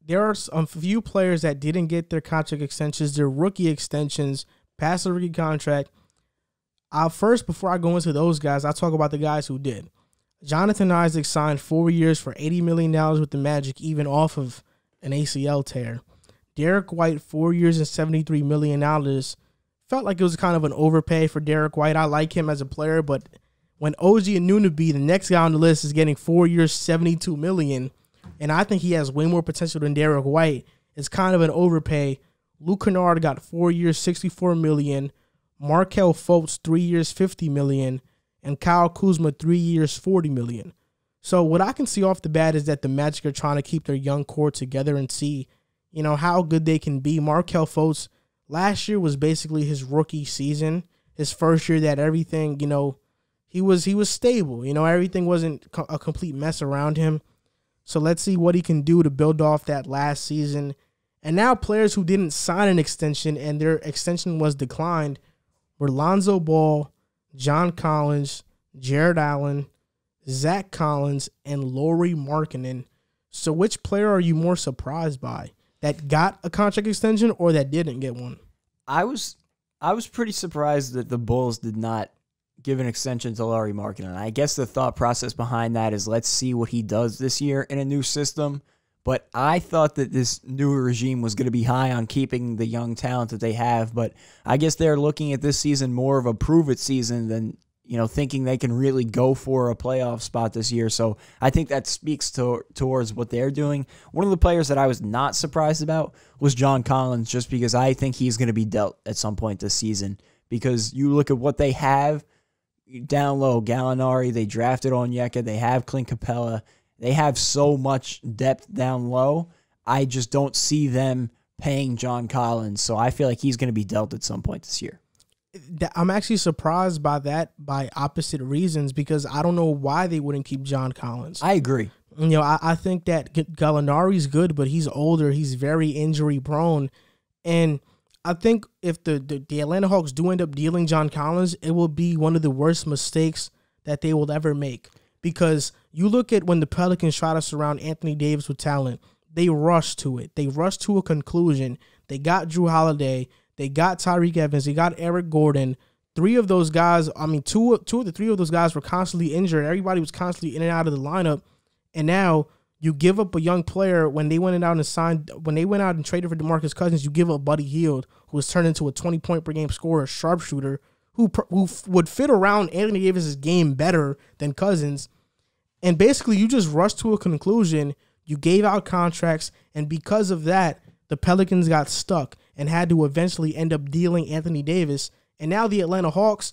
there are a few players that didn't get their contract extensions, their rookie extensions, past the rookie contract. First, before I go into those guys, I'll talk about the guys who did. Jonathan Isaac signed 4 years for $80 million with the Magic, even off of an ACL tear. Derrick White, 4 years and $73 million. Felt like it was kind of an overpay for Derrick White. I like him as a player, but when OG Anunoby, the next guy on the list, is getting 4 years, $72 million, and I think he has way more potential than Derrick White, it's kind of an overpay. Luke Kennard got 4 years, $64 million. Markelle Fultz, 3 years, $50 million. And Kyle Kuzma, 3 years, $40 million. So what I can see off the bat is that the Magic are trying to keep their young core together and see, how good they can be. Markelle Fultz, last year was basically his rookie season. His first year that everything, he was stable. Everything wasn't a complete mess around him. So let's see what he can do to build off that last season. And now players who didn't sign an extension and their extension was declined were Lonzo Ball, John Collins, Jared Allen, Zach Collins, and Lauri Markkanen. So which player are you more surprised by? That got a contract extension or that didn't get one? I was pretty surprised that the Bulls did not give an extension to Lauri Markkanen. I guess the thought process behind that is let's see what he does this year in a new system. But I thought that this new regime was going to be high on keeping the young talent that they have. But I guess they're looking at this season more of a prove-it season than, thinking they can really go for a playoff spot this year. So I think that speaks towards what they're doing. One of the players that I was not surprised about was John Collins, just because I think he's going to be dealt at some point this season. Because you look at what they have down low, Gallinari, they drafted Onyeka, they have Clint Capella. They have so much depth down low. I just don't see them paying John Collins, so I feel like he's going to be dealt at some point this year. I'm actually surprised by that, by opposite reasons, because I don't know why they wouldn't keep John Collins. I agree. I think that Gallinari's good, but he's older. He's very injury prone, and I think if the Atlanta Hawks do end up dealing John Collins, it will be one of the worst mistakes that they will ever make. Because you look at when the Pelicans try to surround Anthony Davis with talent, they rush to it. They rush to a conclusion. They got Drew Holiday. They got Tyreke Evans. They got Eric Gordon. Two of the three of those guys were constantly injured. Everybody was constantly in and out of the lineup. And now you give up a young player when they went out and traded for DeMarcus Cousins. You give up Buddy Hield, who was turned into a 20-point per game scorer, sharpshooter, who would fit around Anthony Davis's game better than Cousins. And basically, you just rushed to a conclusion. You gave out contracts, and because of that, the Pelicans got stuck and had to eventually end up dealing Anthony Davis. And now the Atlanta Hawks,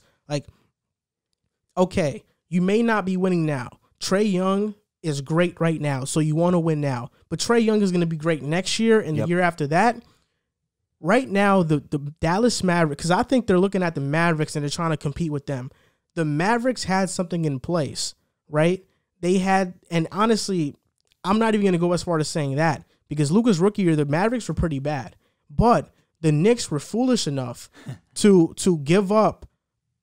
okay, you may not be winning now. Trae Young is great right now, so you want to win now. But Trae Young is going to be great next year and the year after that. Right now, the Dallas Mavericks, because I think they're looking at the Mavericks and they're trying to compete with them. The Mavericks had something in place, right? They had, and honestly, I'm not even going to go as far as saying that, because Luka's rookie year, the Mavericks were pretty bad. But the Knicks were foolish enough to give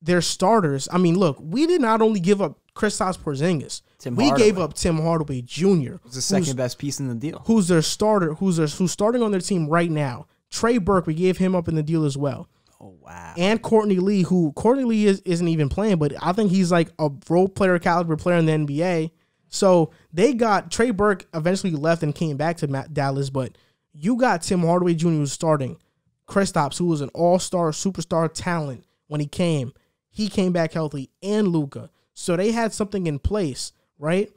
their starters. I mean, look, we did not only give up Kristaps Porzingis. We gave up Tim Hardaway Jr. It's the second best piece in the deal. Who's their starter? Who's starting on their team right now? Trey Burke, we gave him up in the deal as well. Oh, wow. And Courtney Lee, isn't even playing, but I think he's like a role player caliber player in the NBA. So they got Trey Burke eventually left and came back to Dallas, but you got Tim Hardaway Jr. who's starting. Kristaps, who was an all-star, superstar talent when he came back healthy, and Luka. So they had something in place, right?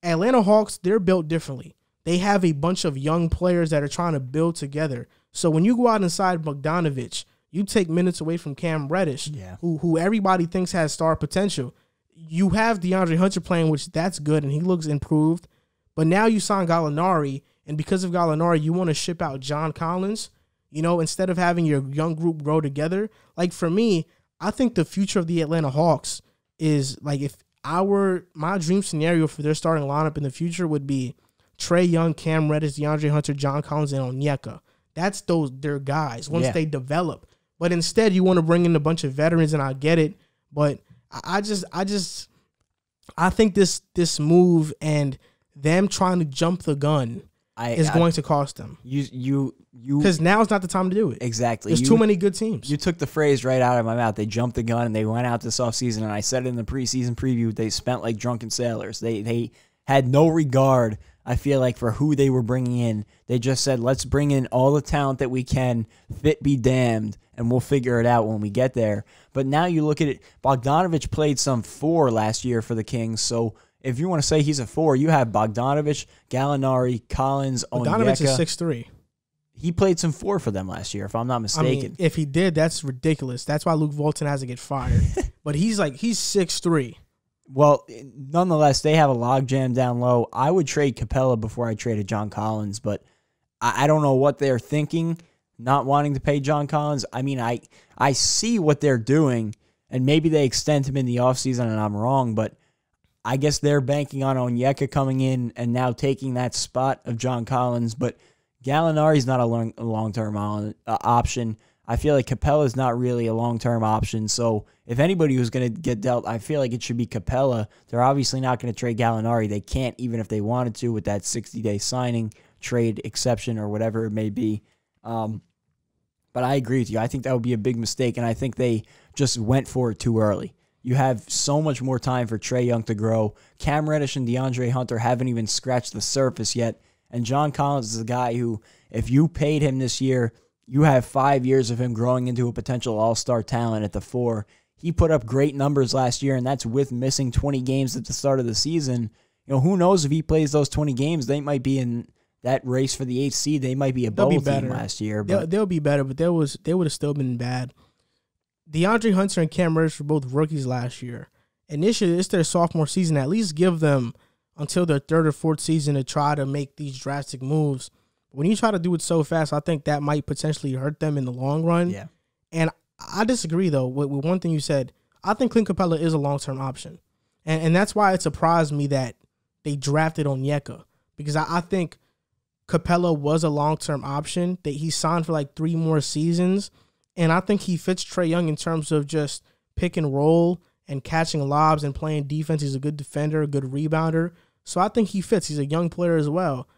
Atlanta Hawks, they're built differently. They have a bunch of young players that are trying to build together. So when you go out inside Bogdanovich, you take minutes away from Cam Reddish, who everybody thinks has star potential. You have DeAndre Hunter playing, which that's good, and he looks improved. But now you sign Gallinari, and because of Gallinari, you want to ship out John Collins, instead of having your young group grow together. Like, for me, I think the future of the Atlanta Hawks is, like, if my dream scenario for their starting lineup in the future would be Trae Young, Cam Reddish, DeAndre Hunter, John Collins, and Onyeka. That's their guys once they develop. But instead, you want to bring in a bunch of veterans, and I get it. But I think this move and them trying to jump the gun is going to cost them. Because now is not the time to do it. Exactly. There's too many good teams. You took the phrase right out of my mouth. They jumped the gun and they went out this offseason, and I said it in the preseason preview. They spent like drunken sailors. They had no regard, I feel like, for who they were bringing in. They just said, let's bring in all the talent that we can, fit be damned, and we'll figure it out when we get there. But now you look at it, Bogdanovich played some 4 last year for the Kings, so if you want to say he's a 4, you have Bogdanovich, Gallinari, Collins, Onyeka. Bogdanovich is 6'3". He played some 4 for them last year, if I'm not mistaken. I mean, if he did, that's ridiculous. That's why Luke Walton has to get fired. But he's 6'3". Well, nonetheless, they have a logjam down low. I would trade Capella before I traded John Collins, but I don't know what they're thinking, not wanting to pay John Collins. I mean, I see what they're doing, and maybe they extend him in the offseason, and I'm wrong, but I guess they're banking on Onyeka coming in and now taking that spot of John Collins, but Gallinari's not a long-term option. I feel like Capella's not really a long-term option, so if anybody was going to get dealt, I feel like it should be Capella. They're obviously not going to trade Gallinari. They can't, even if they wanted to, with that 60-day signing trade exception or whatever it may be. But I agree with you. I think that would be a big mistake, and I think they just went for it too early. You have so much more time for Trae Young to grow. Cam Reddish and DeAndre Hunter haven't even scratched the surface yet. And John Collins is a guy who, if you paid him this year, you have 5 years of him growing into a potential all-star talent at the 4. He put up great numbers last year, and that's with missing 20 games at the start of the season. You know, who knows if he plays those 20 games, they might be in that race for the 8th seed. They might be a bubble team last year. But they'll be better, but they would have still been bad. DeAndre Hunter and Cam Reddish were both rookies last year. And this year, it's their sophomore season. At least give them until their 3rd or 4th season to try to make these drastic moves. When you try to do it so fast, I think that might potentially hurt them in the long run. Yeah. And I disagree, though, with one thing you said. I think Clint Capella is a long-term option. And that's why it surprised me that they drafted Onyeka. Because I think Capella was a long-term option, that he signed for like 3 more seasons. And I think he fits Trae Young in terms of just pick and roll and catching lobs and playing defense. He's a good defender, a good rebounder. So I think he fits. He's a young player as well.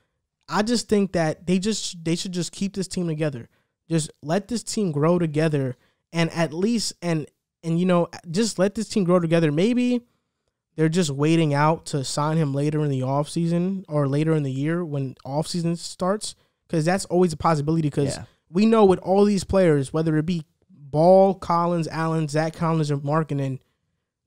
I just think that they should just keep this team together. Just let this team grow together, and at least and just let this team grow together. Maybe they're just waiting out to sign him later in the offseason or later in the year when offseason starts, because that's always a possibility, because we know with all these players, whether it be Ball, Collins, Allen, Zach Collins, or Markkanen,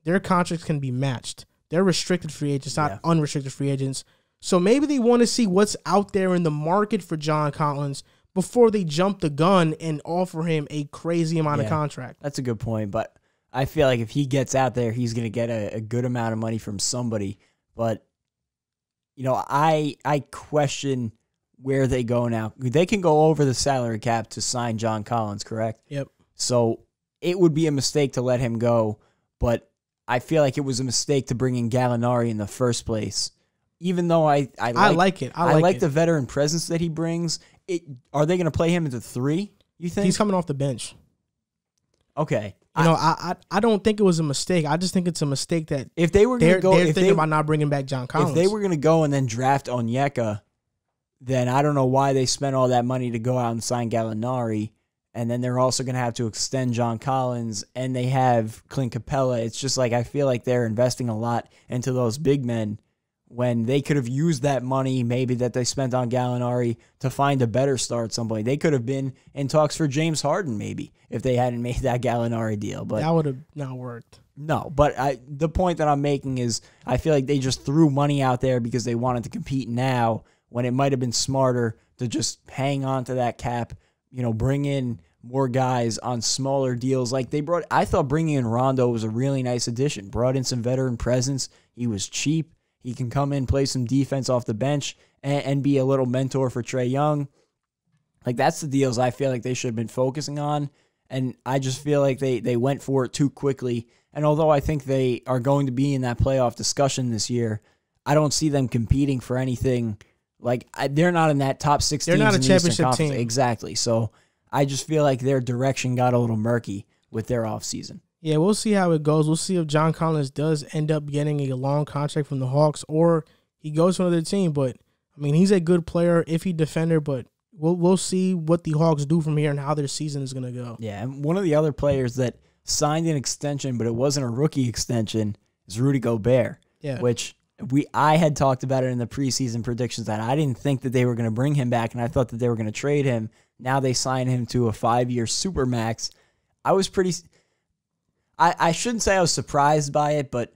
their contracts can be matched. They're restricted free agents, not unrestricted free agents. So maybe they want to see what's out there in the market for John Collins before they jump the gun and offer him a crazy amount of contract. That's a good point, but I feel like if he gets out there, he's going to get a good amount of money from somebody. But, I question where they go now. They can go over the salary cap to sign John Collins, correct? Yep. So it would be a mistake to let him go, but I feel like it was a mistake to bring in Gallinari in the first place. Even though I like it. I like the veteran presence that he brings. Are they going to play him into 3, you think? He's coming off the bench. Okay. I don't think it was a mistake. I just think it's a mistake that if they were going to go, they're thinking about not bringing back John Collins. If they were going to go and then draft Onyeka, then I don't know why they spent all that money to go out and sign Gallinari, and then they're also going to have to extend John Collins, and they have Clint Capella. It's just like I feel like they're investing a lot into those big men when they could have used that money maybe that they spent on Gallinari to find a better star at some point. They could have been in talks for James Harden maybe if they hadn't made that Gallinari deal. But that would have not worked. No, but the point that I'm making is I feel like they just threw money out there because they wanted to compete now when it might have been smarter to just hang on to that cap, bring in more guys on smaller deals. Like I thought bringing in Rondo was a really nice addition. Brought in some veteran presence. He was cheap. He can come in, play some defense off the bench, and be a little mentor for Trae Young. Like, that's the deals I feel like they should have been focusing on, and I just feel like they went for it too quickly. And although I think they are going to be in that playoff discussion this year, I don't see them competing for anything. Like, they're not in that top 6 teams. They're not a in the championship Eastern Conference. team. Exactly. So I just feel like their direction got a little murky with their offseason. Yeah, we'll see how it goes. We'll see if John Collins does end up getting a long contract from the Hawks or he goes to another team. But I mean, he's a good player, iffy defender, but we'll see what the Hawks do from here and how their season is going to go. Yeah, and one of the other players that signed an extension, but it wasn't a rookie extension, is Rudy Gobert. Yeah. Which I had talked about it in the preseason predictions that I didn't think that they were going to bring him back, and I thought that they were going to trade him. Now they sign him to a 5-year supermax. I was I shouldn't say I was surprised by it, but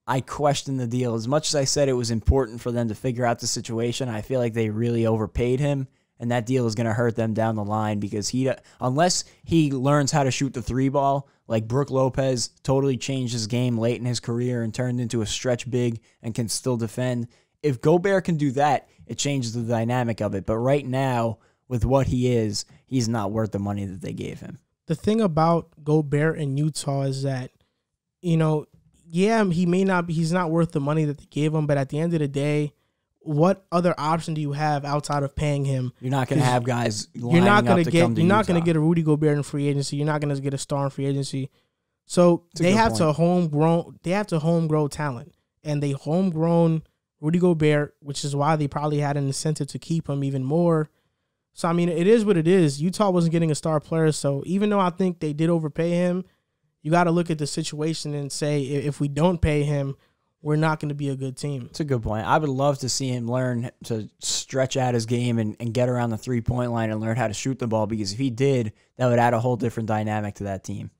I questioned the deal. As much as I said it was important for them to figure out the situation, I feel like they really overpaid him, and that deal is going to hurt them down the line because unless he learns how to shoot the 3-ball, like Brook Lopez totally changed his game late in his career and turned into a stretch big and can still defend. If Gobert can do that, it changes the dynamic of it. But right now, with what he is, he's not worth the money that they gave him. The thing about Gobert in Utah is that, he's not worth the money that they gave him, but at the end of the day, what other option do you have outside of paying him? You're not going to have guys You're not going to get a Rudy Gobert in free agency. You're not going to get a star in free agency. So they have to homegrown talent, and they homegrown Rudy Gobert, which is why they probably had an incentive to keep him even more. So I mean, it is what it is. Utah wasn't getting a star player, so even though I think they did overpay him, you got to look at the situation and say, if we don't pay him, we're not going to be a good team. It's a good point. I would love to see him learn to stretch out his game and get around the 3-point line and learn how to shoot the ball, because if he did, that would add a whole different dynamic to that team.